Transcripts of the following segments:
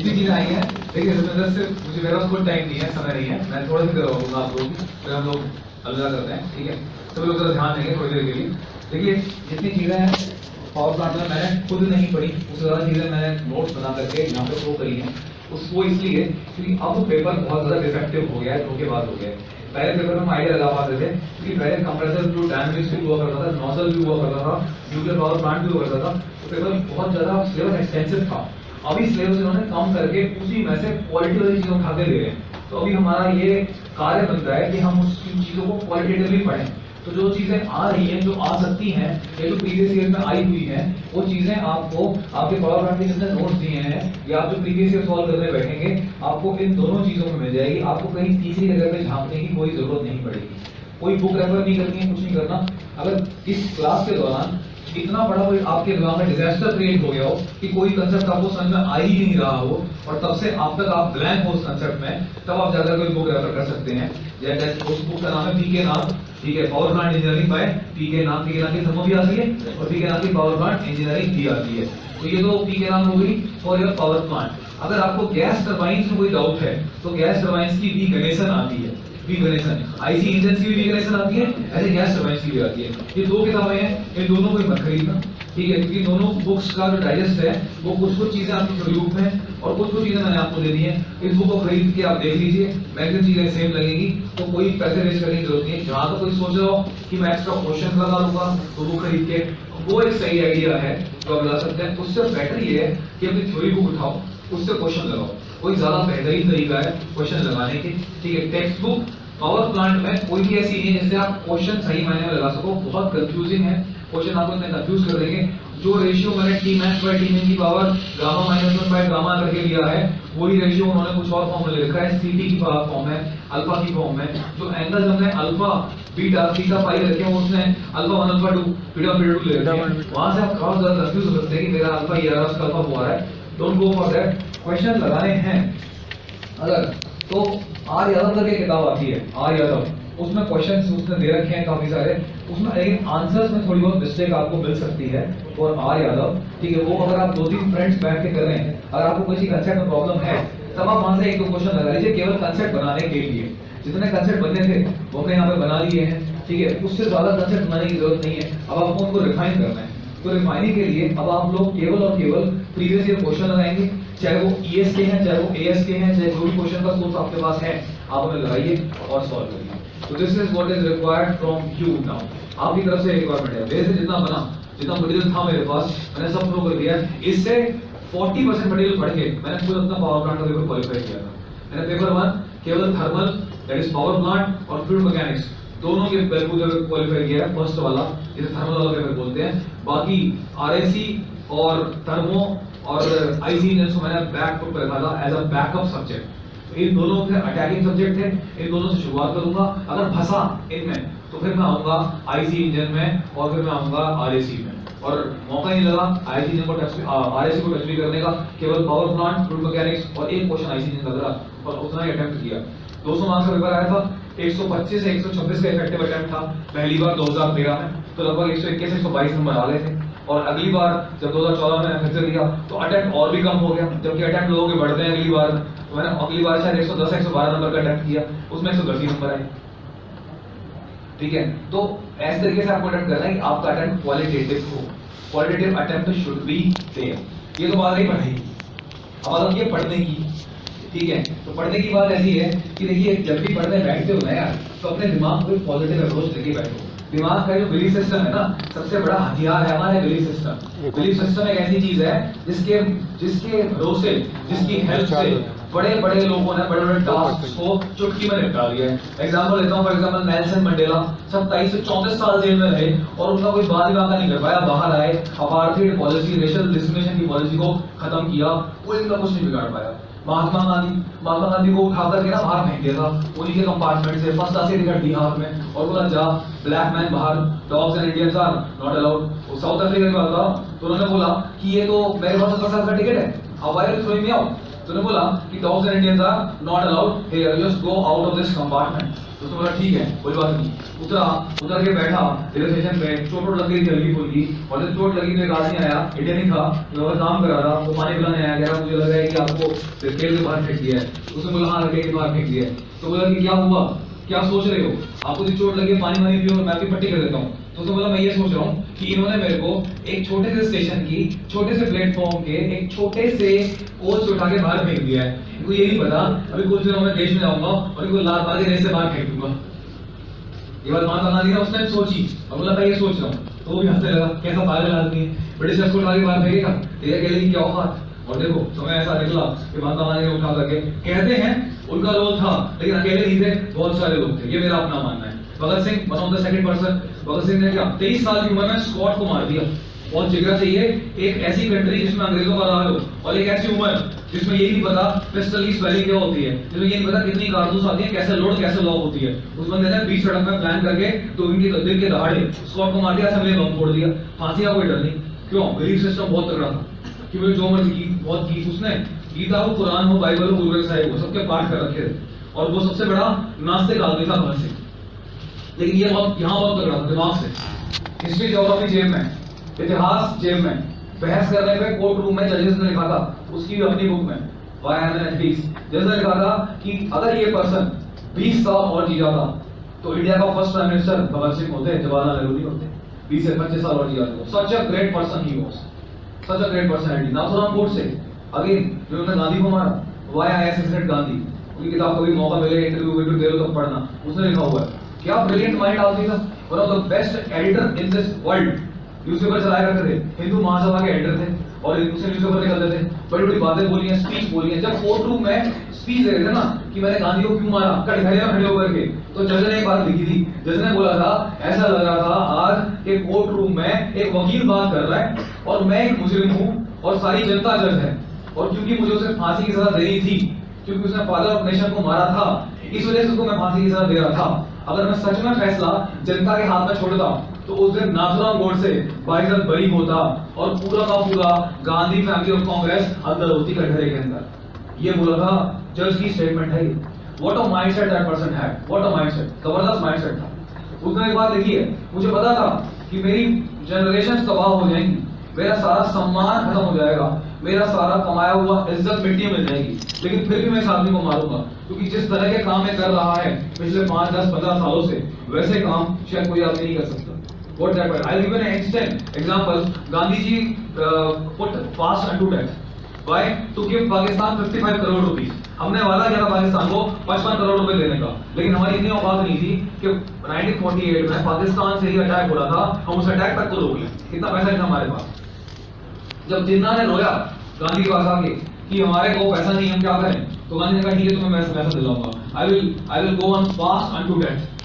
जितनी चीजें आई हैं, देखिए रविंद्र से मुझे मेरे पास कोई टाइम नहीं है, समय नहीं है, मैं थोड़ा सी करवाऊंगा आप लोग, फिर हम लोग अलग करते हैं, ठीक है। सब लोग जरा ध्यान देंगे थोड़ी देर के लिए। देखिए जितनी चीजें हैं पावर प्लांट में मैंने खुद नहीं पढ़ी, उससे ज़्यादा चीजें मैंने नोट्स बना करके यहाँ पे शो करी हैं। उसको इसलिए क्योंकि अब पेपर बहुत ज़्यादा डिफेक्टिव हो गया है, धोखेबाज हो गया है। पहले पेपर में हम आइडिया लगा पाते थे कि पहले कंप्रेसर फ्लूइड डायनामिक्स भी हुआ करता था, नोजल भी हुआ करता था, न्यूक्लियर पावर प्लांट भी हुआ करता था, तो पेपर बहुत ज़्यादा सिलेबस एक्सटेंसिव था। अभी सिलेबस इन्होंने कम करके उसी में से क्वालिटी वाली चीज़ें उठा के दे रहे हैं। तो अभी हमारा ये कार्य बनता है कि हम उस चीज़ों को क्वालिटेटिवली पढ़ें। तो जो चीजें आ रही हैं, जो आ सकती हैं, या जो प्रीवियस ईयर में आई हुई हैं, वो चीजें आपको आपके पावर प्लांट के जितने नोट्स दिए हैं या आप जो प्रीवियस ईयर सॉल्व करने बैठेंगे, आपको इन दोनों चीजों में मिल जाएगी। आपको कहीं तीसरी जगह पे झांकने की कोई जरूरत नहीं पड़ेगी, कोई बुक रेफर नहीं करनी है, कुछ नहीं करना। अगर इस क्लास के दौरान इतना बड़ा कोई आपके दिमाग में डिजास्टर क्रिएट हो गया हो कि कोई कंसेप्ट आपको समझ में आ ही नहीं रहा हो और तब से अब तक आप ब्लैंक हो उस कंसेप्ट में, तब आप ज्यादा कोई बुक रेफर कर सकते हैं। जैसे उस बुक का नाम है पीके नाम, ठीक है, पावर प्लांट इंजीनियरिंग बाय पीके नाम। पीके नाम की थर्मो भी आती है और पीके नाम की पावर प्लांट इंजीनियरिंग भी आती है। तो ये तो पीके नाम हो गई फॉर योर पावर प्लांट। अगर आपको गैस टरबाइंस में कोई डाउट है तो गैस टरबाइंस की वीगनेशन आती है, वीगनेशन आईसी इंजन की भी वीगनेशन आती है, ऐसे गैस टरबाइंस की भी आती है। ये दो किताबें हैं, इन दोनों को मत खरीदना, ठीक है, क्योंकि दोनों बुक्स का जो डाइजेस्ट है वो कुछ चीजें आपकी स्वरूप में और कुछ चीजें मैंने आपको दे दी हैं। इस बुक को खरीद के आप देख लीजिए, मैक्सिमम चीजें सेम लगेगी, तो कोई पैसे वेस्ट करने की जरूरत नहीं है। जहां तो कोई सोच रहा हो कि मैं एक्स्ट्रा क्वेश्चन लगा लूंगा तो वो खरीद के, वो एक सही आइडिया है जो आप लगा सकते हैं। उससे बेटर ये है कि अपनी थ्योरी बुक उठाओ, उससे क्वेश्चन लगाओ, कोई ज्यादा बेहतरीन तरीका है क्वेश्चन लगाने के, ठीक है। टेक्स्ट बुक पावर प्लांट में कोई भी ऐसी नहीं है जिससे आप क्वेश्चन सही मायने में लगा सको, बहुत कंफ्यूजिंग है क्वेश्चन, आपको इतने कंफ्यूज कर देंगे। जो रेशियो मैंने टी मैक्स बाय टी मिन की power gamma minus 1 by gamma करके लिया है, वही रेशियो उन्होंने कुछ और फॉर्म में ले रखा है, सीटी की फॉर्म है, अल्फा की फॉर्म में। जो एंगल हमने अल्फा बीटा थीटा पाई रखे हैं, उसने अल्फा 1 अल्फा 2 बीटा 2 ले रखे हैं। वहां से आप काफी ज्यादा कंफ्यूज हो सकते हैं कि मेरा अल्फा ये आ रहा है, उसका अल्फा वो आ रहा है। Don't go for that. Question लगाने हैं अगर तो आर यादव करके किताब आती है, आर यादव, उसमें क्वेश्चंस उसने दे रखे हैं काफी सारे, उसमें लेकिन आंसर्स में थोड़ी बहुत मिस्टेक आपको मिल सकती है। और आर यादव, ठीक है, वो अगर आप 2-3 फ्रेंड्स बैठ के कर रहे हैं, अगर आपको किसी कंसेप्ट में प्रॉब्लम है तब आप वहां से 1-2 क्वेश्चन लगा लीजिए, केवल कंसेप्ट बनाने के लिए। जितने कंसेप्ट बनने थे वो अपने यहाँ पे बना लिए हैं, ठीक है, उससे ज्यादा कंसेप्ट बनाने की जरूरत नहीं है। अब आपको उनको रिफाइन करना है, तो रिफाइनिंग के लिए अब आप लोग केवल और केवल प्रीवियस ईयर क्वेश्चन लगाएंगे, चाहे वो ईएस के हैं, चाहे वो एएस के हैं, चाहे जो भी क्वेश्चन का सोर्स आपके पास है, आप उन्हें लगाइए और सॉल्व करिए। तो this is what is required from you now. आपकी तरफ से रिक्वायरमेंट है, मेरे से जितना बना, जितना मटेरियल था मेरे पास, मैंने सब प्रूव कर दिया। इससे 40% मटेरियल पढ़ के मैंने खुद अपना पावर प्लांट का पेपर क्वालिफाई किया था। मैंने पेपर 1 केवल thermal, that is power plant और फ्लूइड मैकेनिक्स, दोनों के क्वालिफाई किया है, फर्स्ट वाला जिसे थर्मल वाला पेपर बोलते हैं। बाकी आरएसी और थर्मो और आईसी इंजन को मैंने बैक पे रखा था एज अ बैकअप सब्जेक्ट। इन दोनों के अटैकिंग सब्जेक्ट थे, इन दोनों से शुरुआत करूंगा। अगर फंसा इनमें तो फिर मैं आऊंगा आईसी इंजन में और फिर मैं आऊंगा आरएसी में। और मौका नहीं लगा आईसी इंजन को टच, आरएसी को टच भी करने का, केवल पावर प्लांट, फ्लूइड मैकेनिक्स और एक क्वेश्चन आईसी इंजन का करा और उतना ही अटेम्प्ट किया। 200 मार्क्स का पेपर आया था, 125 से 126 का इफेक्टिव अटेम्प्ट था पहली बार 2013 में, तो लगभग 121 से 122 नंबर आ गए थे। और अगली बार जब 2014 में फिर से दिया तो अटेम्प्ट और भी कम हो गया, जबकि अटेम्प्ट लोगों के बढ़ते हैं अगली बार। तो मैंने अगली बार शायद 110-112 नंबर का अटेम्प्ट किया, उसमें 110 नंबर आए, ठीक है। तो ऐसे तरीके से आपको अटेम्प्ट करना है कि आपका अटेम्प्ट क्वालिटेटिव हो, qualitative attempt should be there. ये तो बात नहीं पढ़ाई, अब बात ये पढ़ने की, ठीक है। तो पढ़ने की बात ऐसी है कि देखिए जब भी पढ़ने बैठते हो ना यार, तो अपने दिमाग को पॉजिटिव अप्रोच लेके बैठो। दिमाग का जो बिलीफ सिस्टम है ना, सबसे बड़ा हथियार है हमारा बिलीफ सिस्टम। बिलीफ सिस्टम एक ऐसी चीज है जिसके भरोसे, जिसकी हेल्प से बड़े बड़े लोगों ने बड़े बड़े टास्क को चुटकी में निपटा दिया है। एग्जांपल लेता हूं, फॉर एग्जांपल नेल्सन मंडेला 27 से 34 साल जेल में रहे और उनका कोई बात ही वाका नहीं कर पाया। बाहर आए, अपार्थाइड पॉलिसी, रेशियल डिस्क्रिमिनेशन की पॉलिसी को खत्म किया, कोई इनका कुछ नहीं बिगाड़ पाया। महात्मा गांधी को उठा करके ना बाहर फेंक दिया था, उन्हीं के कंपार्टमेंट से फर्स्ट क्लास से टिकट दी हाथ में और बोला जा ब्लैक मैन बाहर, dogs and Indians are not allowed. South Africa की बात था, तो उन्होंने बोला कि ये तो मेरे पास 10 साल का टिकट है, अब why are you throwing me out. तो उन्होंने बोला कि dogs and Indians are not allowed here, just go out of this compartment. तो उसने बोला ठीक है कोई बात नहीं। उतर के बैठा रेलवे स्टेशन पे, चोट लग गई थी हल्की फुल्की, और जब चोट लगी तो एक आदमी आया, इंडियन ही था, जो काम कर रहा था, वो पानी पिलाने आया, कह रहा मुझे लग रहा है कि आपको खेल के बाहर फेंक दिया है। उसने बोला हाँ लगे के बाहर फेंक दिया है। तो बोला कि क्या हुआ, क्या सोच रहे हो, आपको जो चोट लगी पानी वानी पियो, मैं आपकी पट्टी कर देता हूँ। तो उसने बोला मैं ये सोच रहा हूँ कि इन्होंने मेरे को एक छोटे से स्टेशन की, छोटे से प्लेटफॉर्म के एक छोटे से कोच उठा के बाहर फेंक दिया है। इनको ये नहीं पता अभी कुछ दिनों में देश में जाऊंगा और इनको लात मार के रेस से बाहर फेंक दूंगा। ये बात महात्मा गांधी ने उसने सोची और बोला मैं ये सोच रहा हूँ। तो वो भी हंसने लगा, कैसा पागल आदमी है, ब्रिटिश को उठा के बाहर फेंकेगा, तेरे अकेले की क्या औकात। और देखो समय ऐसा निकला कि महात्मा गांधी ने उठा करके, कहते हैं उनका रोल था लेकिन अकेले नहीं थे, बहुत सारे लोग थे, ये मेरा अपना मानना है। Bhagat Singh one of the second person. Bhagat Singh ने क्या 23 साल की उम्र में स्कॉट को मार दिया। बहुत जिगरा चाहिए, एक ऐसी कंट्री जिसमें अंग्रेजों का राज हो, और एक ऐसी उम्र जिसमें ये नहीं पता पिस्टल की स्पेलिंग क्या होती है, जिसमें ये नहीं पता कितनी कारतूस आती है, कैसे लोड कैसे लॉक होती है। उस बंदे ने बीच सड़क में प्लान करके 2 दिन के दहाड़े स्कॉट को मार दिया, असेंबली में बम फोड़ दिया। फांसी का कोई डर नहीं, क्यों, बिलीफ सिस्टम बहुत तगड़ा था कि मुझे जो मर्जी की बहुत की उसने, गीता हो, कुरान हो, बाइबल हो, गुरु ग्रंथ साहिब हो, सबके पाठ कर रखे थे। और वो सबसे बड़ा नास्तिक आदमी था भगत सिंह। लेकिन ये बहुत यहाँ बहुत तगड़ा था दिमाग से। हिस्ट्री ज्योग्राफी जेब में, इतिहास जेब में, बहस करने पे कोर्ट रूम में जजेस ने लिखा था उसकी अपनी बुक में, why I am an athlete, जजेस ने लिखा था कि अगर ये पर्सन 20 साल और जी जाता तो इंडिया का first prime minister Bhagat Singh होते, जवाहरलाल नेहरू नहीं होते। 20 से 25 साल और जी जाते। Such a great person he was, such a great personality. Nathuram Godse again जिन्होंने गांधी को मारा, व्हाई आई असैसिनेट गांधी, उनकी किताब कभी मौका मिले इंटरव्यू दे लो तो पढ़ना, उसने लिखा हुआ है। क्या ब्रिलियंट माइंड आदमी था, one of the best editor in this world. Newspaper चलाया करते थे, हिंदू महासभा के एडिटर थे, और उससे न्यूज़पेपर निकलते थे, बड़ी बड़ी बातें बोली हैं, स्पीच बोली है। जब कोर्ट रूम में स्पीच दे रहे थे ना कि मैंने गांधी को क्यों मारा, कटघरे में खड़े होकर के, तो जज ने एक बात लिखी थी। जज ने बोला था ऐसा लग रहा था आज के कोर्ट रूम में एक वकील बात कर रहा है और मैं एक मुजरिम हूँ और सारी जनता जज है, और क्योंकि मुझे उसे फांसी की सजा देनी थी, क्योंकि उसने फादर ऑफ नेशन को मारा था, इस वजह से उसको मैं फांसी की सजा दे रहा था। अगर मैं सच में फैसला जनता के हाथ में छोड़ता तो उस दिन नाथुराम गोडसे बाइज्जत बरी होता और पूरा का पूरा गांधी फैमिली ऑफ कांग्रेस अंदर होती कटघरे के अंदर। ये बोला था जज की स्टेटमेंट है। What a mindset that person had, what a mindset, जबरदस्त माइंडसेट था। उसने एक बात लिखी है, मुझे पता था कि मेरी जनरेशन तबाह हो जाएंगी, मेरा सारा सम्मान खत्म हो जाएगा, मेरा सारा कमाया हुआ इज्जत मिट्टी में मिल जाएगी, लेकिन फिर भी मैं इस आदमी को मारूंगा, क्योंकि जिस तरह के काम मैं कर रहा है पिछले 5, 10, 15 सालों से, वैसे काम शायद कोई आदमी नहीं कर सकता। What that was? I'll give you an instant example. Gandhi ji put fast unto death. Why? To give Pakistan 55 crore rupees. हमने वादा किया था पाकिस्तान को 55 करोड़ रुपए देने का, लेकिन हमारी इतनी औकात नहीं थी कि 1948 में पाकिस्तान से ही अटैक हो रहा था, हम उस अटैक तक को रोक लें, इतना पैसा नहीं था हमारे पास। जब जिन्ना ने रोया गांधी के पास आके कि हमारे को पैसा नहीं, हम क्या करें, तो गांधी ने कहा ठीक है तुम्हें मैं पैसा दिलाऊंगा, I will go on fast unto death.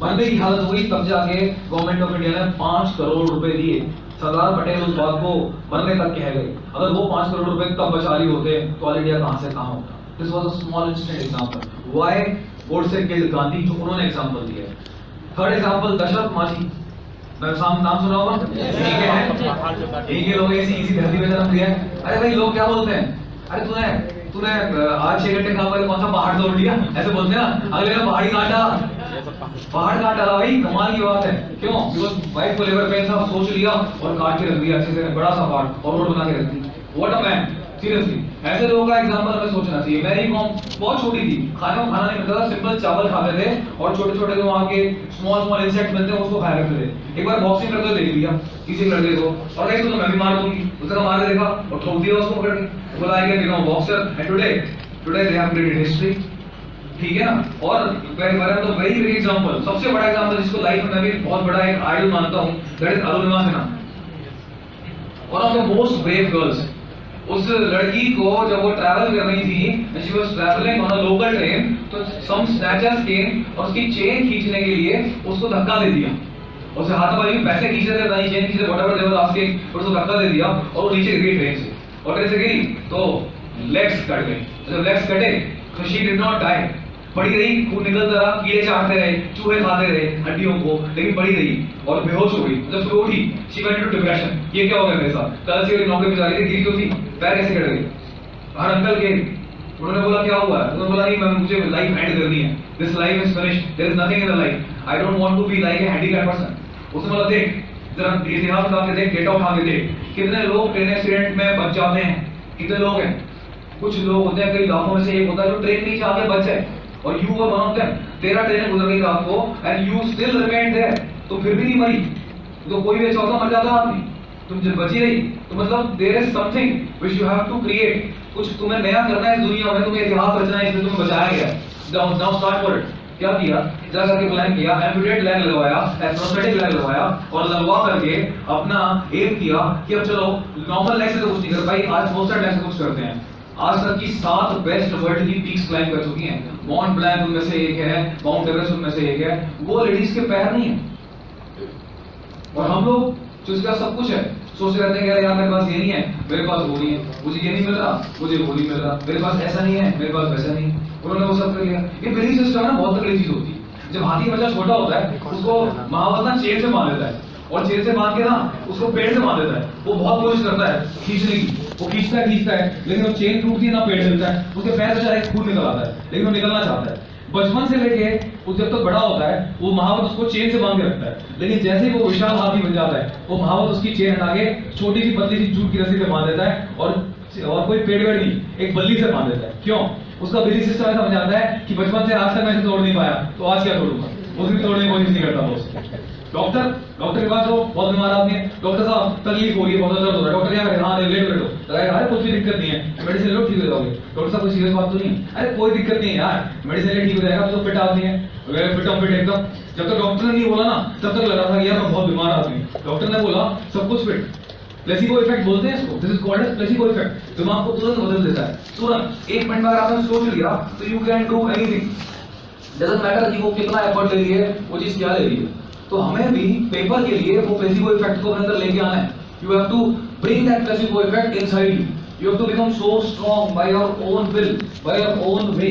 मरने की हालत हो गई, तब जाके गवर्नमेंट ऑफ इंडिया ने 5 करोड़ रुपए दिए। सरदार पटेल उस बात को मरने तक कह गए, अगर वो 5 करोड़ रुपए तब बचा रही होते तो ऑल इंडिया कहां से कहां होता। This was a small instant example why Godse killed Gandhi, जो उन्होंने एग्जांपल दिया है। थर्ड एग्जांपल दशरथ माझी, मैं नाम सुना होगा, ठीक है, लोग इसी धरती पे जन्म लिया है। अरे भाई लोग क्या बोलते हैं, अरे तूने आज 6 घंटे काम करके कौन सा पहाड़ तोड़ लिया, ऐसे बोलते हैं ना, अगले दिन पहाड़ी काटा, पहाड़ काट डाला भाई, कमाल की बात है। क्यों? बिकॉज़ वाइफ को लेबर पेन था, सोच लिया और काट के रख दिया अच्छे से, बड़ा सा पहाड़ और रोड बना के रख दी। What a man, seriously. ऐसे लोगों का एग्जांपल हमें सोचना चाहिए। मेरी मॉम बहुत छोटी थी, खाने में खाना नहीं मिलता था, सिंपल चावल खाते थे और छोटे छोटे जो वहाँ के स्मॉल इंसेक्ट मिलते हैं उसको खाया करते थे। एक बार बॉक्सिंग करते हुए देख लिया किसी लड़के को, और नहीं तो मैं भी मार दूंगी, उसने मार के देखा और ठोक दिया उसको पकड़ के, बोला I can become boxer and today they have created history. ठीक है ना। और तो वेरी वेरी एग्जांपल, सबसे बड़ा एग्जांपल जिसको लाइफ में मैं भी बहुत बड़ा एक आइडल मानता हूं, that is Arunima Sinha, one of the most brave girls. उस लड़की को जब वो ट्रैवल कर रही थी, when she was travelling on a local train, तो सम स्नैचर्स केम और उसकी चेन खींचने के लिए उसको धक्का दे दिया। उससे हाथ में पैसे खींच रहे थे, नहीं चेन खींच रहे, व्हाटएवर दे वाज आस्किंग, पर उसको धक्का दे दिया और वो नीचे गिरी ट्रेन से, और ट्रेन से गिरी तो लेग्स कट गए। जब लेग्स कटे तो शी डिड नॉट डाई, पड़ी रही, खून निकलता रहा, कीड़े चाटते रहे, चूहे खाते रहे हड्डियों को, लेकिन पड़ी रही और बेहोश हो गई। जब सुबह उठी, शी वेंट इनटू डिप्रेशन, ये क्या हो गया मेरे साथ, कल से नौकरी पे जा रही थी, गिरी तो थी, पैर कैसे कट गए। हर अंकल के उन्होंने बोला क्या हुआ है? उन्होंने बोला नहीं मैं मुझे लाइफ एंड करनी है, this life is finished, there is nothing in the life, I don't want to be like a handicap person. उसने बोला देख जरा इतिहास उठा के देख, डेटा उठा के देख, कितने लोग ट्रेन एक्सीडेंट में बच जाते हैं, कितने लोग हैं? कुछ लोग होते हैं, कई लाखों में से एक होता है जो ट्रेन नीचे आके बच जाए, और you were one of them. तेरा ट्रेन गुजर गई रात को and you still remain there, तो फिर भी नहीं मरी, तो कोई भी चौथा मर जाता आदमी, तुम जब बची रही, तो मतलब there is something which you have to create, कुछ तुम्हें नया करना है इस दुनिया में, तुम्हें इतिहास रचना है, इसलिए तुम्हें बचाया गया है। Now start for it. क्या किया? जा करके प्लान किया, एम्पुटेट लेग लगवाया, एथनोस्थेटिक लेग लगवाया, और लगवा करके अपना एम किया कि अब चलो नॉर्मल लेग से तो कुछ नहीं कर पाई, आज मोस्टर लेग से कुछ करते हैं। आज तक की 7 बेस्ट वर्ल्ड की पीक्स क्लाइंब कर चुकी हैं, माउंट ब्लैंक उनमें से एक है, माउंट एवरेस्ट उनमें से एक है, वो लेडीज के पैर नहीं है। और हम लोग जिसका सब कुछ है सोचते रहते हैं यार मेरे पास ये नहीं है, मेरे पास वो नहीं है, मुझे ये नहीं मिल रहा, मुझे वो नहीं मिल रहा, मेरे पास ऐसा नहीं है, मेरे पास वैसा नहीं है। उन्होंने वो सब कर लिया। ये बिलीफ सिस्टम है ना, बहुत तगड़ी चीज होती है। जब हाथी बच्चा छोटा होता है उसको महावत ना चेन से बांध देता है, और चेन से बांध के ना उसको पेड़ से बांध देता है। वो बहुत कोशिश करता है खींचने की, वो खींचता है, लेकिन वो चेन टूटती है ना, पेड़ हिलता है, उसके पैर से शायद खून निकल आता है, लेकिन वो निकलना चाहता है। बचपन से लेके वो जब तक बड़ा होता है वो महावत उसको चेन से बांध के रखता है, लेकिन जैसे ही वो विशाल हाथी बन जाता है वो महावत उसकी चेन हटा के छोटी सी पतली सी जूट की रस्सी से बांध देता है, और कोई पेड़ वेड़ नहीं, एक बल्ली से बांध देता है। क्यों? उसका बिलीफ सिस्टम ऐसा बन जाता है कि बचपन से आज तक मैं इसे तोड़ नहीं पाया, तो आज क्या तोड़ूंगा, उसकी तोड़ने की कोशिश नहीं करता वो। डॉक्टर के पास जो बहुत बीमार आदमी है, डॉक्टर साहब तकलीफ हो रही है, बहुत दर्द हो रहा है, डॉक्टर क्या करे, हाँ लेट बैठो, अरे कुछ भी दिक्कत नहीं है, मेडिसिन लो ठीक हो जाओगे। डॉक्टर साहब कोई सीरियस बात तो नहीं, अरे कोई दिक्कत नहीं है यार, मेडिसिन ले ठीक हो जाएगा, तो फिट आदमी है, फिट एकदम। जब तक डॉक्टर ने नहीं बोला ना तब तक लग रहा था यार मैं बहुत बीमार आदमी, डॉक्टर ने बोला सब कुछ फिट। प्लेसिबो इफेक्ट बोलते हैं इसको, this is called as placebo effect. दिमाग को तुरंत बदल देता है, तुरंत 1 मिनट में अगर आपने सोच लिया तो you can do anything, doesn't matter कि वो कितना एफर्ट ले रही है, वो चीज क्या ले रही है। तो हमें भी पेपर के लिए वो प्लेसिबो इफेक्ट को अपने अंदर लेके आना है। You have to bring that placebo effect inside you, you have to become so strong by your own will, by your own way.